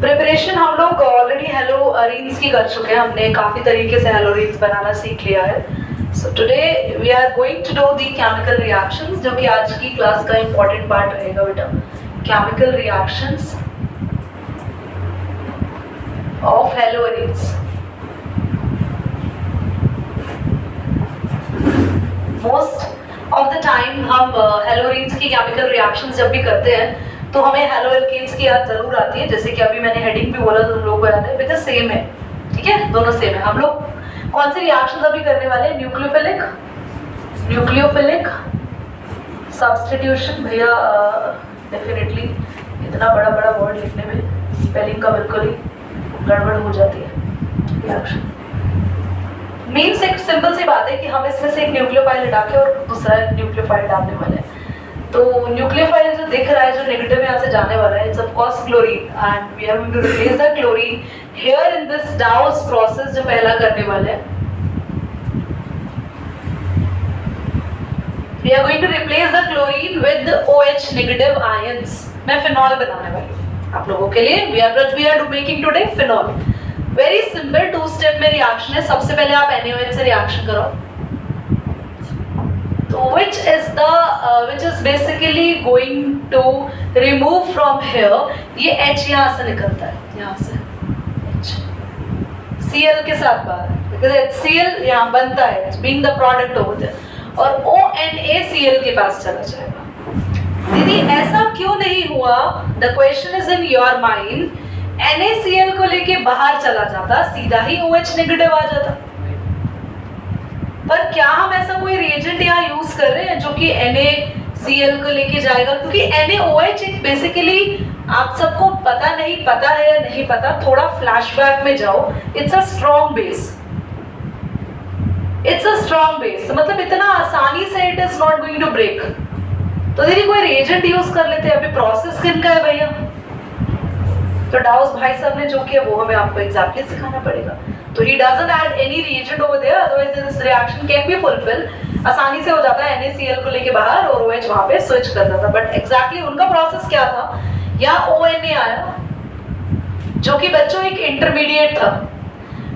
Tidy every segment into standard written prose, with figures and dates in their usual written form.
Preparation हम लोग already हेलोरीन्स की कर चुके हैं, हमने काफ़ी तरीके से हेलोरीन्स बनाना सीख लिया है. So today we are going to do the chemical reactions, जो कि आज की क्लास का इम्पोर्टेंट पार्ट रहेगा बेटा. Chemical reactions of haloarenes. Most of the time हम हेलोरीन्स की केमिकल रिएक्शंस जब भी करते हैं तो हमें हेलो एल्केन्स की याद जरूर आती है. जैसे कि अभी मैंने हेडिंग भी बोला तो तुम लोगों को याद है, बिकॉज सेम है. ठीक है, दोनों सेम है. हम लोग कौन सी रिएक्शंस अभी करने वाले हैं? Nucleophilic substitution. भैया डेफिनेटली इतना बड़ा बड़ा वर्ड लिखने में स्पेलिंग का बिल्कुल ही गड़बड़ हो जाती है. रिएक्शन मीन्स एक सिंपल सी बात है कि हम इसमें से एक न्यूक्लियोफाइल हटा के और दूसरा न्यूक्लियोफाइल डालने वाले हैं. तो न्यूक्लियोफाइल जो दिख रहा है, जो नेगेटिव यहाँ से जाने वाला है, it's of course chlorine, and we are going to replace the chlorine here in this Dow's process जो पहला करने वाले हैं. We are going to replace the chlorine with OH negative ions. मैं फिनॉल बनाने वाली हूँ आप लोगों के लिए. We are making today phenol. Very simple 2 step में रिएक्शन है. सबसे पहले आप NaOH से रिएक्शन करो. तो which is basically going to remove from here. ये H यहाँ से निकलता है, यहाँ से H Cl के साथ बाहर, because HCl यहाँ बनता है, being the product over there, और ONaCl के पास चला जाएगा. दीदी ऐसा क्यों नहीं हुआ? The question is in your mind. NaCl को लेके बाहर चला जाता, सीधा ही OH नेगेटिव आ जाता. पर क्या हम ऐसा कोई रिएजेंट यहाँ यूज कर रहे हैं जो कि NaCl को लेके जाएगा? क्योंकि NaOH एक बेसिकली, आप सबको पता है या नहीं पता, थोड़ा फ्लैशबैक में जाओ. It's a strong base. मतलब इतना आसानी से it is not going to break. तो दीदी कोई रिएजेंट यूज कर लेते हैं. अभी प्रोसेस किन का है भैया? तो डाउस भाई साहब ने जो किया वो हमें आपको एग्जैक्टली सिखाना पड़ेगा. तो he doesn't add any reagent over there, otherwise this reaction can be fulfilled. आसानी से हो जाता है. NaCl को लेके बाहर और OH वहाँ पे स्विच कर देता. बट एग्जैक्टली उनका प्रोसेस क्या था? या ONA आया जो कि बच्चों एक इंटरमीडिएट था.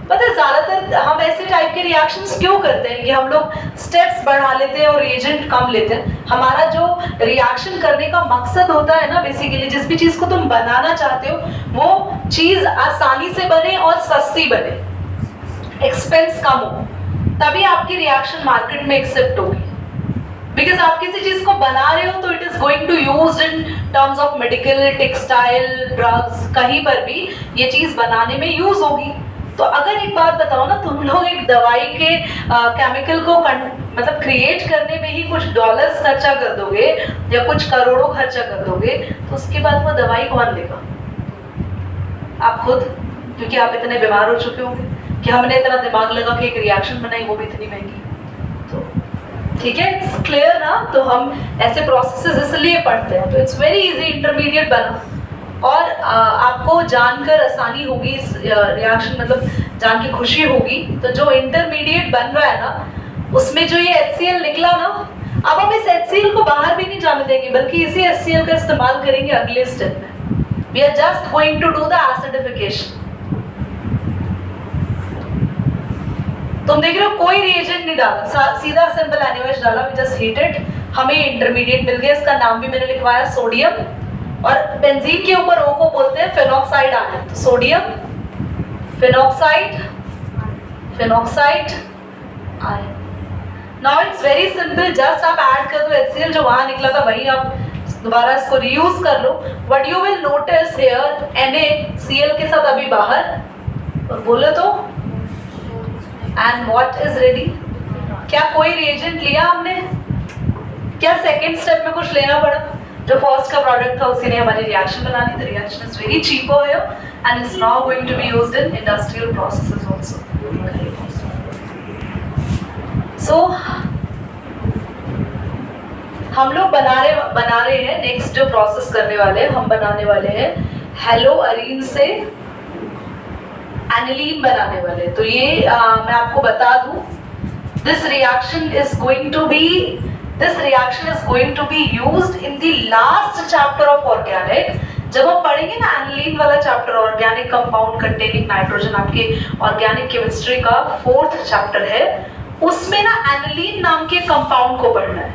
पता है ज्यादातर हम ऐसे टाइप के रिएक्शंस क्यों करते हैं कि हम लोग स्टेप्स बढ़ा लेते हैं और रिएजेंट कम लेते हैं. हमारा जो रिएक्शन करने का मकसद होता है ना, बेसिकली जिस भी चीज को तुम बनाना चाहते हो वो चीज आसानी से बने और सस्ती बने, एक्सपेंस कम हो, तभी आपकी रिएक्शन मार्केट में एक्सेप्ट होगी. बिकॉज आप किसी चीज को बना रहे हो तो it is going to use in terms of medical, textile, drugs, कहीं पर भी ये चीज बनाने में यूज होगी. तो अगर एक बात बताओ ना, तुम लोग एक दवाई के केमिकल को मतलब क्रिएट करने में ही कुछ डॉलर्स खर्चा कर दोगे या कुछ करोड़ों खर्चा कर दोगे, तो उसके बाद वो दवाई कौन लेगा? आप खुद, क्योंकि आप इतने बीमार हो चुके होंगे कि हमने इतना दिमाग लगा कि एक रिएक्शन बनाई, वो भी इतनी महंगी. तो ठीक है, इट्स क्लियर ना. तो हम ऐसे प्रोसेसेस इसलिए पढ़ते हैं. तो इट्स वेरी इजी. इंटरमीडिएट बना और आपको जानकर आसानी होगी इस रिएक्शन, मतलब जान के खुशी होगी. तो जो इंटरमीडिएट बन रहा है ना, उसमें जो ये HCl निकला ना, अब हम इस HCl को बाहर भी नहीं जाने देंगे, बल्कि इसी HCl का इस्तेमाल करेंगे अगले स्टेप में. We are just going to do the acidification. तुम देख रहे हो कोई रिएजेंट नहीं डाला, सीधा सिंपल NaOH डाला. वी जस्ट हीटेड, हमें इंटरमीडिएट मिल गया. इसका नाम भी मैंने लिखवाया सोडियम, और बेंजीन के ऊपर O को बोलते हैं फेनॉक्साइड आयन. तो sodium phenoxide ion. Now it's very simple. Just आप ऐड कर दो HCl, जो वहां निकला था वही आप दोबारा इसको रीयूज कर लो. What you will notice here, NaCl के साथ अभी बाहर, और बोले तो एंड व्हाट इज रेडी. क्या कोई रिएजेंट लिया हमने? क्या सेकेंड स्टेप में कुछ लेना पड़ा? जो फर्स्ट का प्रोडक्ट था उसी ने हमारी रिएक्शन बनानी. The reaction is very cheap here and is now going to be used in industrial processes also. So हम लोग बना रहे हैं. नेक्स्ट जो प्रोसेस करने वाले हैं, हम बनाने वाले हैं हेलोअरीन से एनिलीन बनाने वाले. तो ये मैं आपको बता दूं, this reaction is going to be This reaction is going to be used in the last chapter of organic, जब हम पढ़ेंगे ना एनिलीन वाला chapter, organic compound containing nitrogen, आपके ऑर्गेनिक केमिस्ट्री का 4th चैप्टर है, उसमें ना एनिलीन नाम के कंपाउंड को पढ़ना है।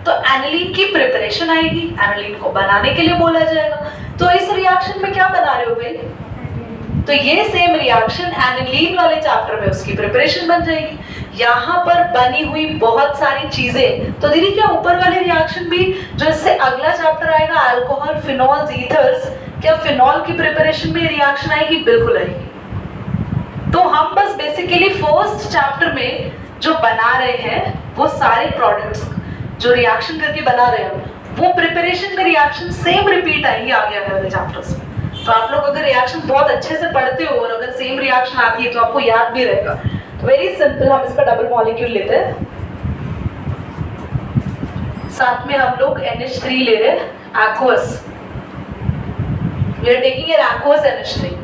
तो एनिलीन की प्रिपरेशन आएगी, एनिलीन को बनाने के लिए बोला जाएगा। तो इस रिएक्शन में क्या बना रहे हो भाई? तो ये सेम रिएक्शन एनिलीन वाले चैप्टर में उसकी प्रिपरेशन बन जाएगी। यहाँ पर बनी हुई बहुत सारी चीजें, तो दीदी क्या ऊपर वाले रिएक्शन भी जो इससे अगला चैप्टर आएगा अल्कोहल, फिनॉल्स, ईथर्स, क्या फिनॉल की प्रिपरेशन में रिएक्शन आएगी? बिल्कुल आएगी। तो हम बस बेसिकली फर्स्ट चैप्टर में जो बना रहे हैं वो सारे प्रोडक्ट्स जो रिएक्शन करके बना रहे हैं वो प्रिपरेशन में रिएक्शन सेम रिपीट आएंगे आगे वाले चैप्टर्स में। तो आप लोग अगर रिएक्शन बहुत अच्छे से पढ़ते हो और अगर सेम रिएक्शन आती है तो आपको याद भी रहेगा। तो वेरी सिंपल, हम इसका डबल मॉलिक्यूल लेते हैं, साथ में हम लोग NH3 ले रहे हैं, aqueous, we are taking an aqueous NH3.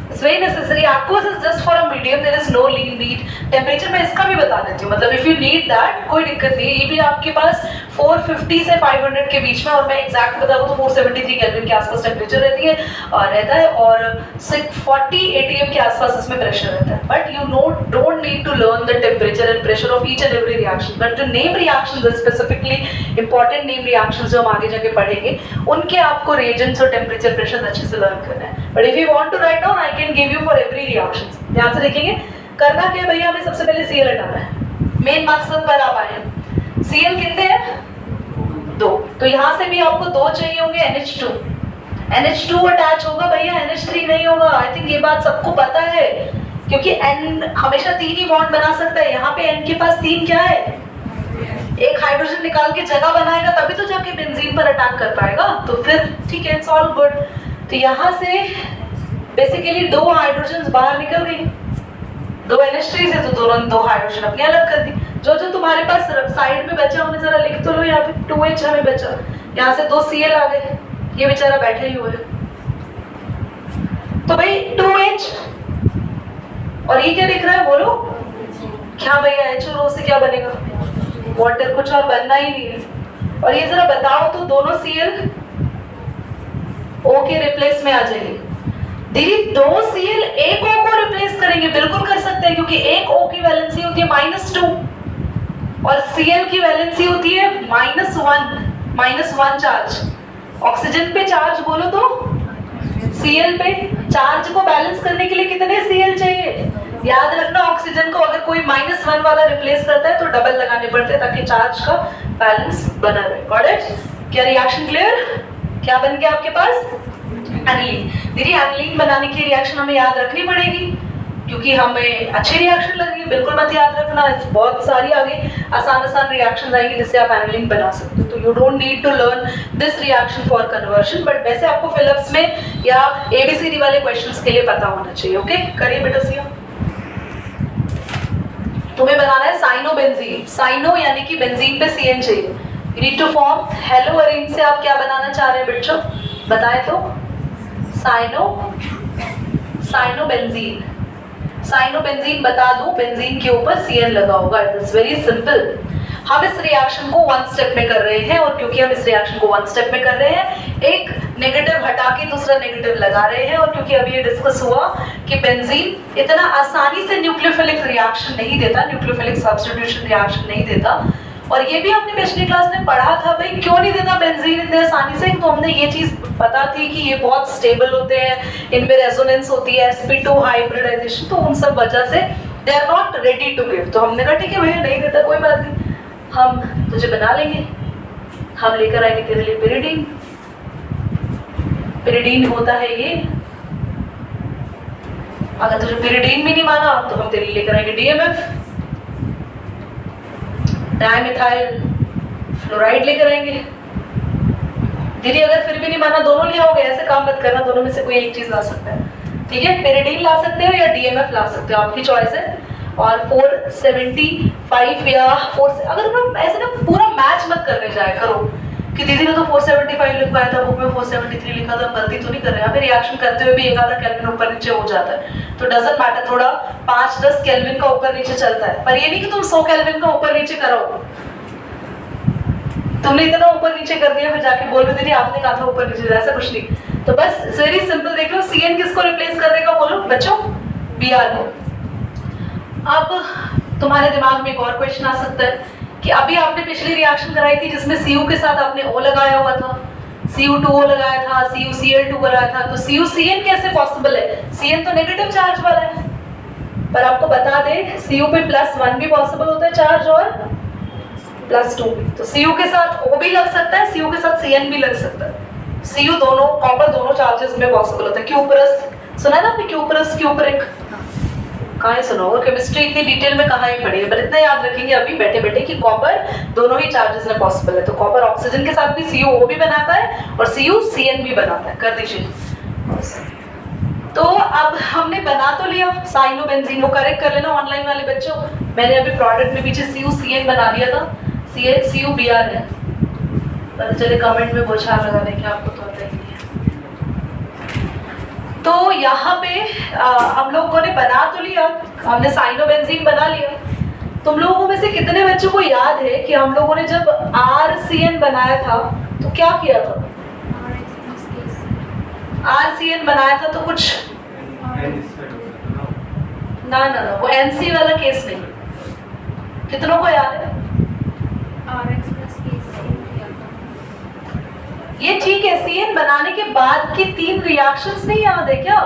It's very necessary. Aqueous is just for a medium, there is no lean need. Temperature मैं इसका भी बता देती हूँ, मतलब if you need that कोई दिक्कत नहीं। ये भी आपके पास 450 से 500 के बीच में, और मैं एग्जैक्ट बताऊँ तो 473 केल्विन के आसपास टेम्परेचर रहती है और रहता है, और 640 atm के आसपास इसमें प्रेशर रहता है। But you don't need to learn the temperature and pressure of each and every reaction, but जो name reaction specifically important name reaction जो हम आगे जाके पढ़ेंगे उनके आपको रिएजेंट्स और टेम्परेचर प्रेशर अच्छे से लर्न करना है। But if you want to write down I can give you for every reaction. ध्यान से देखेंगे, करना क्या है भैया, हमें सबसे पहले Cl हटाना है, मेन मकसद पर आप आए। Cl कितने हैं? 2। तो यहाँ से भी आपको 2 चाहिए होंगे, NH2, NH2 अटैच होगा भैया, NH3 नहीं होगा। आई थिंक ये बात सबको पता है, क्योंकि N हमेशा 3 ही बॉन्ड बना सकता है। यहाँ पे N के पास 3 क्या है? एक हाइड्रोजन निकाल के जगह बनाएगा तभी तो जाके बेंजीन पर अटैक कर पाएगा। तो फिर ठीक है, इट्स ऑल गुड। तो यहाँ से बेसिकली 2 हाइड्रोजन बाहर निकल गई, 2 NH3 से, तो दोनों 2 हाइड्रोजन अपने अलग कर दी। जो जो तुम्हारे पास साइड में बचा उन्हें जरा लिख तो लो। यहाँ पे 2H हमें बचा, यहाँ से 2 Cl आ गए, ये बेचारा बैठे ही हुए। तो भाई 2H और ये क्या दिख रहा है बोलो? क्या भैया H और O से क्या बनेगा? वाटर, कुछ और बनना ही नहीं है। और ये जरा बताओ तो दोनों Cl O के रिप्लेस में आ जाएंगे। दीदी 2 Cl एक O को रिप्लेस करेंगे, बिल्कुल कर सकते हैं, क्योंकि एक O की वैलेंसी होती है -2 और Cl की वैलेंसी होती है -1 चार्ज। ऑक्सीजन पे चार्ज बोलो तो Cl पे चार्ज को बैलेंस करने के लिए कितने Cl चाहिए? याद रखना, ऑक्सीजन को अगर कोई -1 वाला रिप्लेस करता है तो डबल लगाने पड़ते हैं ताकि चार्ज का बैलेंस बना रहे। Got it? क्या रिएक्शन क्लियर? क्या बन गया आपके पास? एनिलीन। दीदी एनिलीन बनाने की रिएक्शन हमें याद रखनी पड़ेगी, क्योंकि हमें अच्छी रिएक्शन लग रही है। बिल्कुल मत याद रखना, बहुत सारी आगे आसान रिएक्शन आएंगी जिससे आप एनिलीन बना सकते हो। तो you don't need to learn this reaction for conversion, but वैसे आपको फिलिप्स में या ABCD वाले क्वेश्चंस के लिए पता होना चाहिए। ओके, करिए बेटा सिया। तुम्हें बनाना है साइनोबेंजीन। साइनो यानी कि बेंजीन पे CN चाहिए। You need to form haloarene से आप क्या बनाना चाह रहे हैं बच्चों, बताए तो? साइनोबेंजीन। साइनोबेंजीन बता दूं, बेंजीन के ऊपर CN लगा होगा। It's very simple. हम इस रिएक्शन को 1 स्टेप में कर रहे हैं, और क्योंकि हम इस रिएक्शन को 1 स्टेप में कर रहे हैं, एक नेगेटिव हटा के दूसरा नेगेटिव लगा रहे हैं। और क्योंकि अभी ये डिस्कस हुआ कि बेंजीन इतना आसानी से न्यूक्लियोफिलिक रिएक्शन नहीं देता, न्यूक्लियोफिलिक सब्स्टिट्यूशन रिएक्शन नहीं देता, और ये भी हमने पिछली क्लास में पढ़ा था भाई क्यों नहीं देता बेंजीन इतने आसानी से। तो हमने ये चीज पता थी कि ये बहुत स्टेबल होते हैं, इनमें रेजोनेंस होती है, sp2 हाइब्रिडाइजेशन, तो उन सब वजह से they are not ready to give. तो हमने कहा ठीक है भैया नहीं देता कोई बात नहीं, हम तुझे बना लेंगे, हम लेकर आएंगे तेरे लिए पिरिडीन। पिरिडीन होता है ये, अगर तुझे पिरिडीन भी नहीं माना तो हम तेरे लिए लेकर आएंगे DMF, डाइमिथाइल फ्लोराइड लेकर आएंगे। दीदी अगर फिर भी नहीं माना, दोनों ले आओगे, ऐसे काम मत करना, दोनों में से कोई एक चीज ला सकता है। ठीक है, पिरिडीन ला सकते हो या DMF ला सकते हो, आपकी चॉइस है। और 475 या 4, अगर हम ऐसे ना पूरा मैच मत करने जाया करो कि दीदी ने तो 475 लिखवाया था, बुक में 473 लिखा था, गलती तो नहीं कर रहे हैं। हमें रिएक्शन करते हुए भी 1 आधा केल्विन ऊपर नीचे हो जाता है, तो डजंट मैटर, थोड़ा 5-10 केल्विन का ऊपर नीचे चलता है, पर ये नहीं कि तुम 100 केल्विन का ऊपर नीचे करो। तुमने इतना ऊपर नीचे कर दिया फिर जाके बोल रहे दीदी आपने कहा था ऊपर नीचे, ऐसा कुछ नहीं। तो बस वेरी सिंपल देख लो, CN किसको रिप्लेस कर देगा बोलो बच्चों? Br को। अब तुम्हारे दिमाग में एक और क्वेश्चन आ सकता है कि अभी आपने पिछली रिएक्शन कराई थी जिसमें Cu के साथ आपने O लगाया हुआ था, Cu2O लगाया था, CuCl2 लगाया था, तो CuCN कैसे पॉसिबल है? CN तो नेगेटिव चार्ज वाला है, पर आपको बता दे Cu पे +1 भी पॉसिबल होता है चार्ज और +2 भी। तो Cu के साथ O भी लग सकता है, Cu के साथ CN भी लग सकता है। Cu दोनों कॉपर दोनों चार्जेस में पॉसिबल होता है। क्यूपरस सुना है ना आपने? क्यूपरस क्यूपरिक कहाँ ही सुना होगा, केमिस्ट्री इतनी डिटेल में कहाँ ही पढ़ी है, पर इतना याद रखेंगे अभी बैठे बैठे कि कॉपर दोनों ही चार्जेस में पॉसिबल है। तो कॉपर ऑक्सीजन के साथ भी CuO भी बनाता है और CuCN भी बनाता है। कर दीजिए। तो अब हमने बना तो लिया साइनोबेंजीन, वो करेक्ट कर लेना ऑनलाइन वाले बच्चों। मैंने अभी प्रोडक्ट में पीछे CuCN बना लिया था, CuBr है, पर चले कमेंट में बोछार लगा देंगे, आपको तो आता ही नहीं है। तो यहाँ पे हम लोगों ने बना तो लिया, हमने साइनोबेंजीन बना लिया। तुम लोगों में से कितने बच्चों को याद है कि हम लोगों ने जब RCN बनाया था तो क्या किया था? RCN बनाया था तो कुछ ना ना ना, वो NC वाला केस नहीं। कितनों को याद है? ये ठीक है, CN बनाने के बाद की 3 रिएक्शंस नहीं याद है क्या?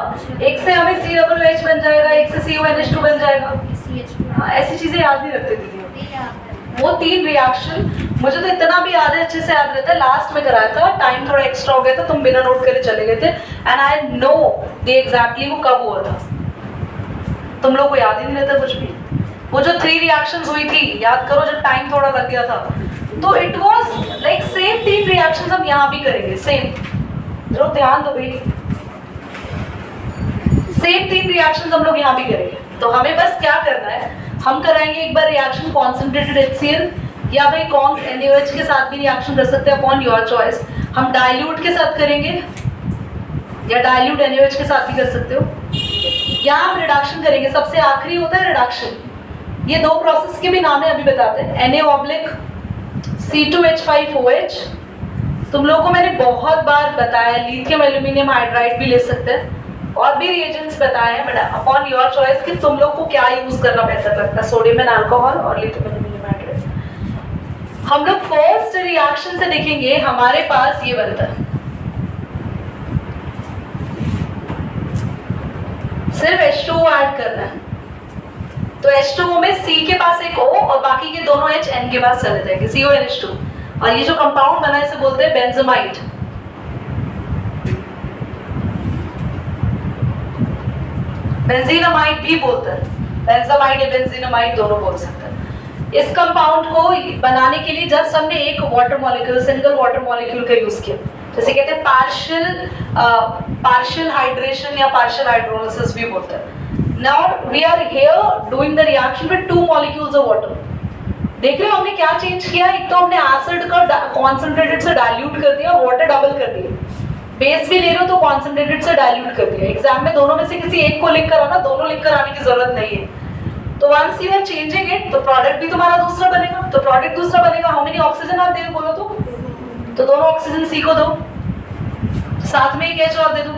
एक से हमें COOH बन जाएगा, एक से CONH2 बन जाएगा। हाँ, ऐसी चीजें याद नहीं रखते दीदी। वो 3 रिएक्शन मुझे तो इतना भी याद है, अच्छे से याद रहता है, लास्ट में कराया था, टाइम थोड़ा एक्स्ट्रा हो गया था, तुम बिना नोट करे चले गए थे, and I know the exactly वो कब हुआ था। तुम लोग को याद ही नहीं रहता कुछ भी। वो जो 3 रिएक्शंस हुई थी याद करो, जब टाइम थोड़ा लग गया था, तो it was like same 3 reactions हम यहाँ भी करेंगे, सेम। जरूर ध्यान दो भाई, सेम 3 रिएक्शंस हम लोग यहाँ भी करेंगे। तो हमें बस क्या करना है, हम कराएंगे एक बार रिएक्शन कॉन्सेंट्रेटेड HCl, या भाई कॉन्स NaOH के साथ भी रिएक्शन कर सकते हैं अपॉन योर चॉइस। हम डाइल्यूट के साथ करेंगे या डाइल्यूट NaOH के साथ भी कर सकते हो, या हम रिडक्शन करेंगे। सबसे आखिरी होता है रिडक्शन। ये 2 प्रोसेस के भी नाम है, अभी बताते हैं। Na/C2H5OH, तुम लोगों को मैंने बहुत बार बताया, लिथियम एल्यूमिनियम हाइड्राइड भी ले सकते हैं, और भी रिएजेंट्स बताए हैं, बट अपॉन योर चॉइस कि तुम लोग को क्या यूज करना बेहतर लगता है, सोडियम एंड अल्कोहल और लिथियम एल्यूमिनियम हाइड्राइड। हम लोग फर्स्ट रिएक्शन से देखेंगे, हमारे पास ये बनता है, सिर्फ H2O ऐड करना है। तो H2O में C के पास एक O और बाकी के दोनों H N के पास चले जाएंगे, CONH2। और ये जो कंपाउंड बना है इसे बोलते हैं बेंजामाइड। बेंजीनामाइड भी बोलते हैं, बेंजामाइड या बेंजीनामाइड दोनों बोल सकते हैं। इस कंपाउंड को बनाने के लिए जस्ट हमने एक water molecule, single water molecule का यूज किया, जैसे कहते हैं पार्शियल हाइड्रेशन या पार्शियल हाइड्रोलिसिस भी बोलते हैं। Now we are here doing the reaction with 2 molecules of water. देख रहे हो हमने क्या चेंज किया? एक तो हमने एसिड का कॉन्सेंट्रेटेड से डाइल्यूट कर दिया, वाटर डबल कर दिया। बेस भी ले रहे हो तो कॉन्सेंट्रेटेड से डाइल्यूट कर दिया। एग्जाम में दोनों में से किसी एक को लिख कर आना, दोनों लिख कर आने की जरूरत नहीं है। तो once you are changing it, तो प्रोडक्ट भी तुम्हारा दूसरा बनेगा। तो प्रोडक्ट दूसरा बनेगा, हाउ मेनी ऑक्सीजन आप दे बोलो तो दोनों ऑक्सीजन C को दो, साथ में एक H और दे दो।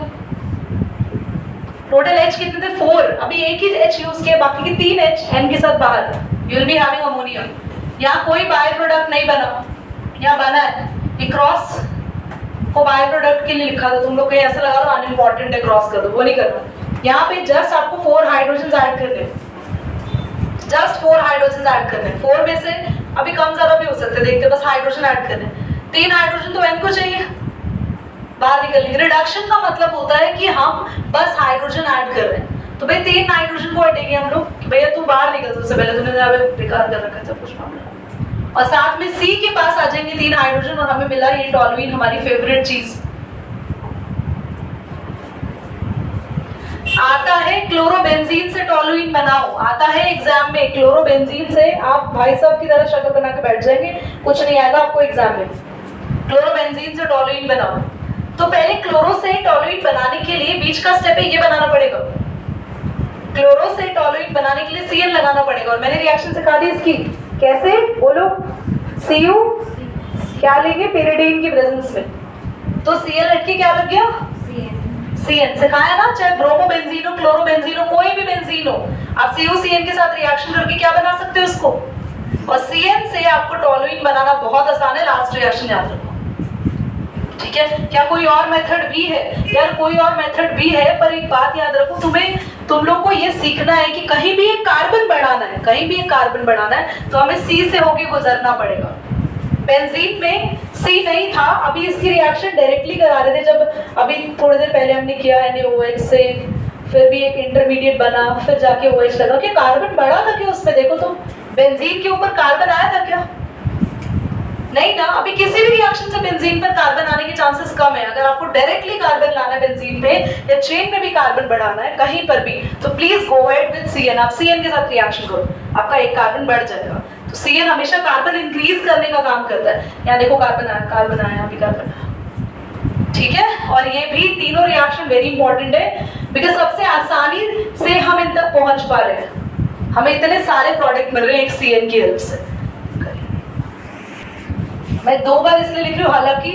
टोटल H कितने थे? 4। अभी एक ही H यूज किया, बाकी की 3 H N के साथ बाहर। You will be having ammonia. यहाँ कोई बाय प्रोडक्ट नहीं बना, यहाँ बना है ये क्रॉस को बाय प्रोडक्ट के लिए लिखा था। तुम लोग कहीं ऐसा लगा दो अनइम्पोर्टेंट है क्रॉस कर दो, वो नहीं करना। यहाँ पे जस्ट आपको 4 हाइड्रोजन ऐड करने, जस्ट 4 हाइड्रोजन ऐड करने। 4 में से अभी कम ज्यादा भी हो सकते, देखते बस हाइड्रोजन ऐड करने। 3 हाइड्रोजन तो N को चाहिए, बाहर निकलने। रिडक्शन का मतलब होता है कि हम बस हाइड्रोजन ऐड कर रहे हैं। तो भाई 3 नाइट्रोजन को हटेंगे हम लोग कि भैया तू बाहर निकल, सबसे पहले तूने बेकार कर रखा है सब कुछ मामला। और साथ में C के पास आ जाएंगे 3 हाइड्रोजन और हमें मिला ये टॉलुइन, हमारी फेवरेट चीज। आता है क्लोरोबेंजीन से टॉलुइन बनाओ, आता है एग्जाम में। क्लोरोबेंजीन से आप भाई साहब की तरह शक्ल बना के बैठ जाएंगे, कुछ नहीं आएगा आपको एग्जाम में। क्लोरोबेंजीन से टॉलुइन बनाओ, तो पहले क्लोरो से टॉलुइन बनाने के लिए बीच का स्टेप है ये बनाना पड़ेगा। क्लोरो से टॉलुइन बनाने के लिए Cl लगाना पड़ेगा, और मैंने रिएक्शन सिखा दी इसकी कैसे, बोलो। Cu क्या लेंगे? पेरिडीन की प्रेजेंस में, तो Cl हट के क्या लग गया? CN सिखाया ना, चाहे ब्रोमोबेंजीन हो, क्लोरोबेंजीन हो, कोई भी बेंजीन हो, आप CuCN के साथ रिएक्शन करके क्या बना सकते हो उसको, और CN से आपको टॉलुइन बनाना बहुत आसान है। लास्ट रिएक्शन याद रखो, ठीक है। क्या कोई और मेथड भी है यार? कोई और मेथड भी है, पर एक बात याद रखो, तुम लोग को ये सीखना है कि कहीं भी एक कार्बन बढ़ाना है, कहीं भी एक कार्बन बढ़ाना है तो हमें C से होके गुजरना पड़ेगा। बेंजीन में C नहीं था, अभी इसकी रिएक्शन डायरेक्टली करा रहे थे, जब अभी थोड़ी देर पहले हमने किया NaOH से, फिर भी एक इंटरमीडिएट बना, फिर जाके OH लगा, क्या कार्बन बढ़ा था क्या उसमें? देखो तुम, बेंजीन के ऊपर कार्बन आया था क्या? नहीं ना। अभी किसी भी रिएक्शन से बेंजीन पर कार्बन आने के चांसेस कम है। अगर आपको डायरेक्टली कार्बन लाना है बेंजीन पे, या चेन में भी कार्बन बढ़ाना है कहीं पर भी, तो please go ahead with CN। आप CN के साथ रिएक्शन करो, आपका एक कार्बन बढ़ जाएगा। तो CN हमेशा कार्बन इंक्रीज करने का काम करता है। यहाँ देखो कार्बन आया, यहाँ भी कार्बन आया, ठीक है। और ये भी तीनों रिएक्शन वेरी इंपॉर्टेंट है, बिकॉज सबसे आसानी से हम इन तक पहुंच पा रहे हैं, हमें इतने सारे प्रोडक्ट मिल रहे हैं एक CN की हेल्प से। मैं 2 बार इसलिए लिख रही हूँ, हालांकि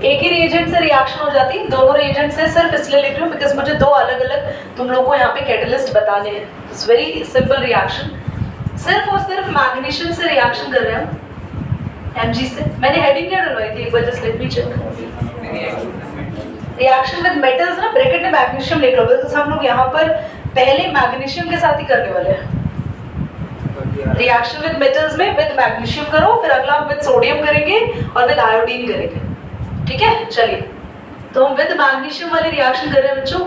एक ही रिएजेंट से रिएक्शन हो जाती, दोनों रिएजेंट से सिर्फ इसलिए लिख रही हूँ बिकॉज मुझे 2 अलग अलग तुम लोगों को यहाँ पे कैटलिस्ट बताने हैं। इट्स वेरी सिंपल रिएक्शन, सिर्फ और सिर्फ मैग्नीशियम से रिएक्शन कर रहे हैं हम Mg से। मैंने हेडिंग क्या डलवाई थी एक बार, just let me check. Reaction with metals ना, ब्रैकेट में मैग्नीशियम लिख लो, बिकॉज हम लोग यहाँ पर पहले मैग्नीशियम के साथ ही करने वाले हैं। रिएक्शन विद मेटल्स में विद मैग्नीशियम करो, फिर अगला हम विद सोडियम करेंगे और विद आयोडीन करेंगे, ठीक है। चलिए, तो हम विद मैग्नीशियम वाली रिएक्शन कर रहे हैं बच्चों।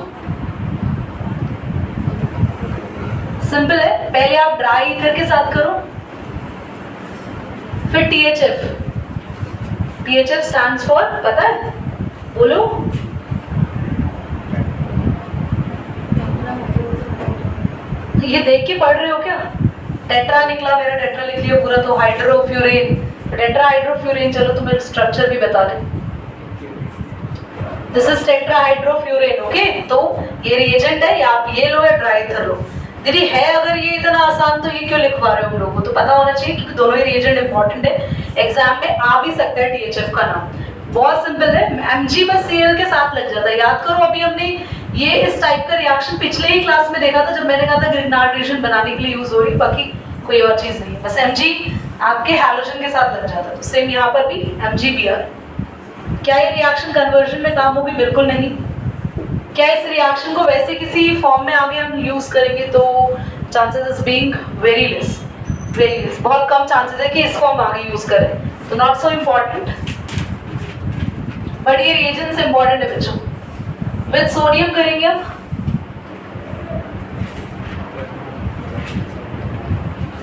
सिंपल है, पहले आप ड्राई ईथर के साथ करो, फिर THF। THF स्टैंड्स फॉर, पता है? बोलो। ये देख के पढ़ रहे हो क्या? टेट्रा निकला, मेरा टेट्रा लिख लियो पूरा, तो हाइड्रोफ्यूरेन, टेट्रा हाइड्रोफ्यूरेन। चलो तुम्हें स्ट्रक्चर भी बता दें, दिस इज टेट्रा हाइड्रोफ्यूरेन, ओके। तो ये रिएजेंट है, या आप ये लो या ड्राई ईथर लो। दीदी है अगर ये इतना आसान तो ये क्यों लिखवा रहे हो हम लोगों को? तो पता होना चाहिए क्योंकि दोनों ही रिएजेंट इंपॉर्टेंट है, एग्जाम में आ भी सकता है THF का नाम। बहुत सिंपल है, Mg बस Cl के साथ लग जाता है। याद करो, अभी हमने ये इस टाइप का रिएक्शन पिछले ही क्लास में देखा था, जब मैंने कहा था ग्रिग्नार्ड रिएक्शन बनाने के लिए यूज हो रही, बाकी कोई और चीज नहीं है, बस Mg आपके हैलोजन के साथ लग जाता है। तो सेम यहाँ पर भी MgBr। क्या ये रिएक्शन कन्वर्जन में काम होगी? बिल्कुल नहीं। क्या इस रिएक्शन को वैसे किसी फॉर्म में आगे हम यूज करेंगे? तो chances is being very less, बहुत कम चांसेस है कि इस फॉर्म आगे यूज करें, तो नॉट सो इम्पोर्टेंट। बट ये रिएजेंट्स इंपॉर्टेंट है बच्चों। विद सोडियम करेंगे अब,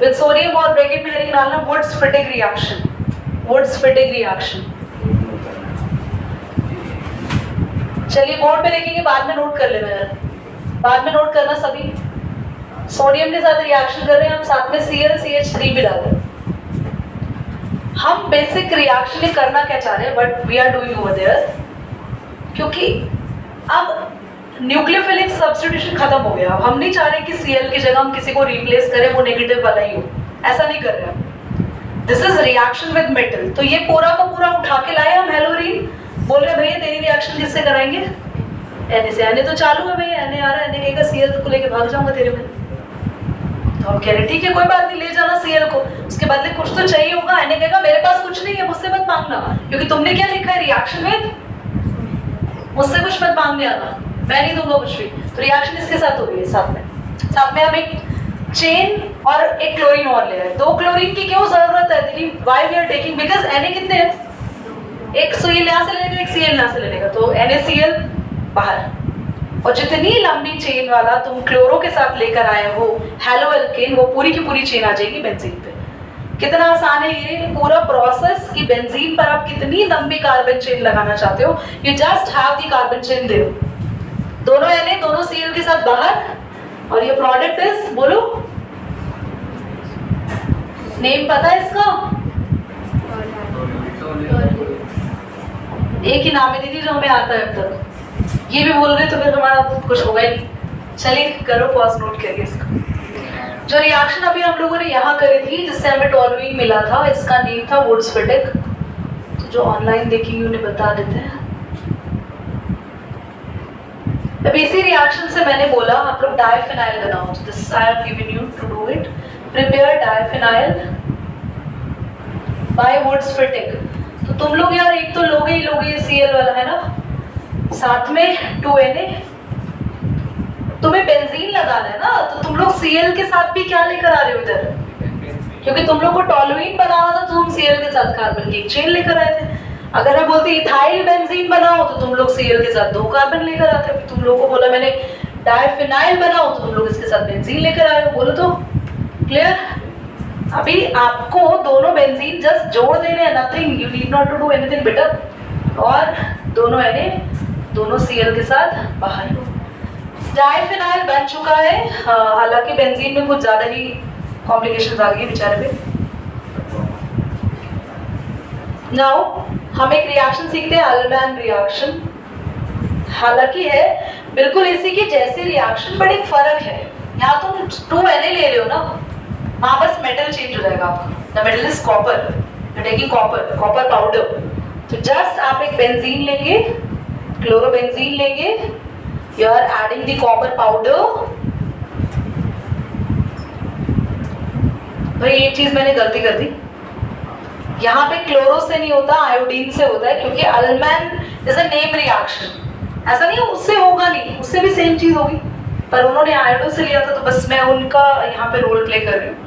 विद सोडियम और ब्रैकेट में हेडिंग डालना वुड्स-फिटिग रिएक्शन, वुड्स-फिटिग रिएक्शन। चलिए बोर्ड पे लिखेंगे, बाद में नोट कर लेना यार, बाद में नोट करना सभी। सोडियम के साथ रिएक्शन कर रहे हैं हम, साथ में ClCH3 भी डाल रहे हैं। हम बेसिक रिएक्शन में करना क्या चाह रहे हैं, but we are doing over there, क्योंकि अब न्यूक्लियोफिलिक सब्स्टिट्यूशन खत्म हो गया। अब हम नहीं चाह रहे कि Cl की जगह हम किसी को रिप्लेस करें, वो नेगेटिव वाला ही हो, ऐसा नहीं कर रहे हम। This is reaction with metal. तो ये पूरा का पूरा उठा के लाए हम हेलोरीन, बोल रहे भैया तेरी रिएक्शन किससे कराएंगे? Na से। Na तो चालू है भैया, Na आ रहा है, Na कहेगा Cl को लेके भाग जाऊंगा तेरे में। तो हम कह रहे ठीक है कोई बात नहीं, ले जाना Cl को, उसके बदले कुछ तो चाहिए होगा। Na कहेगा मेरे पास कुछ नहीं है, मुझसे मत मांगना, क्योंकि तुमने क्या लिखा है रिएक्शन विद, मुझसे कुछ मत मांगने आना, मैं नहीं दूंगा कुछ भी। तो रिएक्शन इसके साथ हो गई है, साथ में हम एक चेन और एक क्लोरीन और ले रहे हैं। 2 क्लोरीन की क्यों जरूरत है दीदी? Why we are taking, because Na कितने हैं? एक Cl यहाँ से लेगा, एक Cl यहाँ से लेगा, तो NaCl बाहर। और जितनी लंबी चेन वाला तुम क्लोरो के साथ लेकर आए हो हेलो एल्केन, वो पूरी की पूरी चेन आ जाएगी बेंजीन पे। कितना आसान है ये पूरा प्रोसेस कि बेंजीन पर आप कितनी लंबी कार्बन चेन लगाना चाहते हो, you just have the carbon chain there. दोनों Na दोनों Cl के साथ बाहर, और ये प्रोडक्ट इज, बोलो नेम पता है इसका? एक ही नाम है दीदी जो हमें आता है अब तक, ये भी बोल रहे तो फिर हमारा कुछ होगा ही नहीं। चलिए करो पॉज, नोट करिए इसका। जो रिएक्शन अभी हम लोगों ने यहाँ करी थी जिससे हमें टॉलुइन मिला था, इसका नेम था वुड्स-फिटिग। तो जो ऑनलाइन देखेंगे उन्हें बता देते हैं। अब इसी रिएक्शन से मैंने बोला आप लोग डाइफिनाइल बनाओ, this I have given you to do it. Prepare diphenyl by Wurtz Fittig. तो तुम लोग यार एक तो लोगे ही लोगे, Cl वाला है ना, साथ में 2Na, तुम्हें बेंजीन लगाना है ना, तो तुम लोग Cl के साथ भी क्या लेकर आ रहे हो इधर, क्योंकि तुम लोग को टॉलुइन बनाना था तो तुम Cl के साथ कार्बन की एक चेन लेकर आए थे। अगर मैं बोलती इथाइल बेंजीन बनाओ तो तुम लोग Cl के साथ 2 कार्बन लेकर आते। तुम लोगों को बोला मैंने डाइफिनाइल बनाओ तो तुम लोग इसके साथ बेंजीन लेकर आए हो। बोलो तो क्लियर? अभी आपको दोनों बेंजीन जस्ट जोड़ देने हैं, nothing, you need not to do anything better. और दोनों Na दोनों Cl के साथ बाहर। डाइफिनाइल बन चुका है, हालांकि बेंजीन में कुछ ज्यादा ही कॉम्प्लिकेशंस आ गई बेचारे पे। नाउ हम एक रिएक्शन सीखते हैं, अल्बैन रिएक्शन। हालांकि है बिल्कुल इसी की जैसी रिएक्शन, बट एक फर्क है, यहाँ तुम 2Na ले रहे हो ना, वहां बस मेटल चेंज हो जाएगा आपका। The metal is copper, you taking copper powder. तो जस्ट आप एक बेंजीन लेंगे, क्लोरोबेंजीन लेंगे, you are adding the copper powder. भाई एक चीज मैंने गलती कर दी, यहाँ पे क्लोरो से नहीं होता, आयोडीन से होता है, क्योंकि अल्बैन इज अ नेम रिएक्शन। ऐसा नहीं उससे होगा नहीं, उससे भी सेम चीज होगी, पर उन्होंने आयोडो से लिया था तो बस मैं उनका यहाँ पे रोल प्ले कर रही हूँ।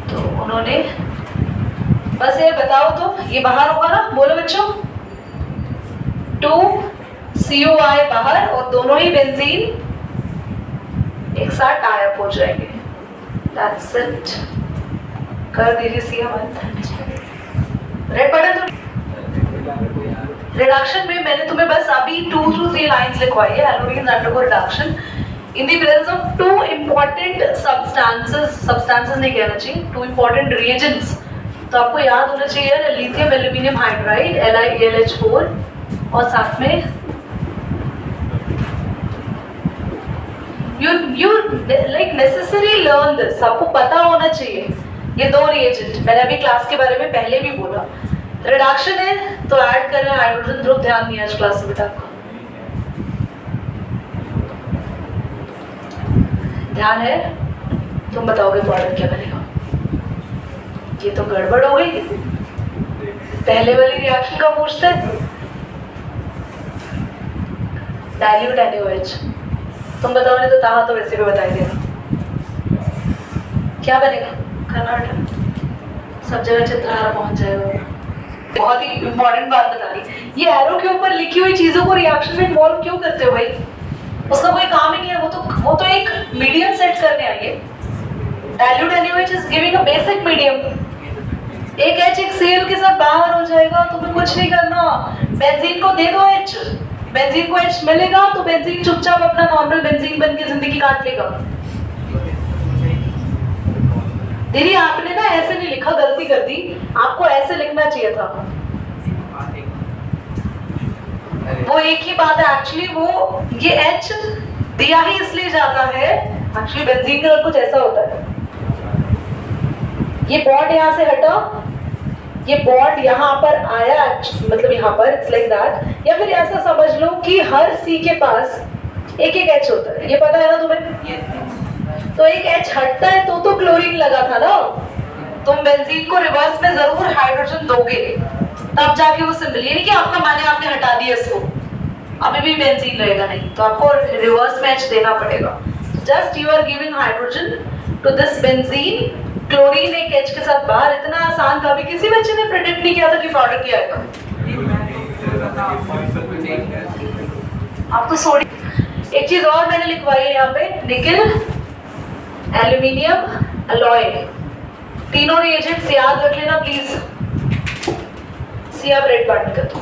तो उन्होंने बस ये बताओ तो ये बाहर होगा ना, बोलो बच्चों, 2COI बाहर और दोनों ही बेंजीन एक साथ टाई अप हो जाएंगे। That's it. कर दीजिए सी रेड बटन। तो रिडक्शन में मैंने तुम्हें बस अभी 2 to 3 लाइंस लिखवाई है। Aluminium undergo reduction in the presence of 2 important substances नहीं कहना चाहिए, 2 इंपॉर्टेंट रिएजेंट्स। तो आपको याद होना चाहिए लिथियम एल्यूमिनियम हाइड्राइड LiAlH4, और साथ में you like necessarily learn this, आपको पता होना चाहिए ये 2 रिएजेंट। मैंने अभी क्लास के बारे में पहले भी बोला, रिडक्शन है तो ऐड कर रहे हैं हाइड्रोजन ग्रुप। ध्यान दिया आज क्लास में बेटा, ध्यान है? तुम बताओगे प्रोडक्ट क्या बनेगा? ये तो गड़बड़ हो गई, पहले वाली रिएक्शन का पूछते हैं। डाइल्यूट NaOH, तुम बताओ, नहीं तो ताहा तो वैसे भी बताई देगा। क्या बनेगा? कर्नाटक, सब जगह चित्रहारा पहुंच जाएगा। बहुत ही इंपॉर्टेंट बात बता दी, ये एरो के ऊपर लिखी हुई चीजों को रिएक्शन में इन्वॉल्व क्यों करते हो भाई? उसका कोई काम ही नहीं है, वो तो एक मीडियम सेट करने आई है। Dilute NaOH is giving a basic medium. एक H एक Cl के साथ बाहर हो जाएगा, तुम्हें कुछ नहीं करना, बेंजीन को दे दो H, बेंजीन को H मिलेगा तो बेंजीन चुपचाप अपना नॉर्मल बेंजीन बन के जिंदगी काट लेगा। दीदी आपने ना ऐसे नहीं लिखा, गलती कर दी, आपको ऐसे लिखना चाहिए था। वो एक ही बात है एक्चुअली, वो ये H दिया ही इसलिए जाता है, एक्चुअली बेंजीन का कुछ ऐसा होता है। ये बॉन्ड यहाँ से हटा, ये बॉन्ड यहाँ पर आया, मतलब यहाँ पर इट्स लाइक दैट। या फिर ऐसा समझ लो कि हर C के पास एक एक H होता है, ये पता है ना तुम्हें? तो एक H हटता है तो क्लोरीन लगा था ना, तुम बेंजीन को रिवर्स में जरूर हाइड्रोजन दोगे तब जाके वो सिंबल, ये नहीं कि आपका माने आपने हटा दिया इसको, अभी भी बेंजीन रहेगा नहीं, तो आपको रिवर्स में H देना पड़ेगा। Just you are giving hydrogen to this benzene, chlorine एक H के साथ बाहर। इतना आसान था, अभी किसी बच्चे ने प्रेडिक्ट नहीं किया था कि प्रोडक्ट क्या आएगा। आप तो सोडियम, एक चीज और मैंने लिखवाई है यहाँ पे, निकेल एल्यूमिनियम अलॉय, तीनों रिएजेंट्स याद रख लेना प्लीज। सी आप रेड बटन कर दो।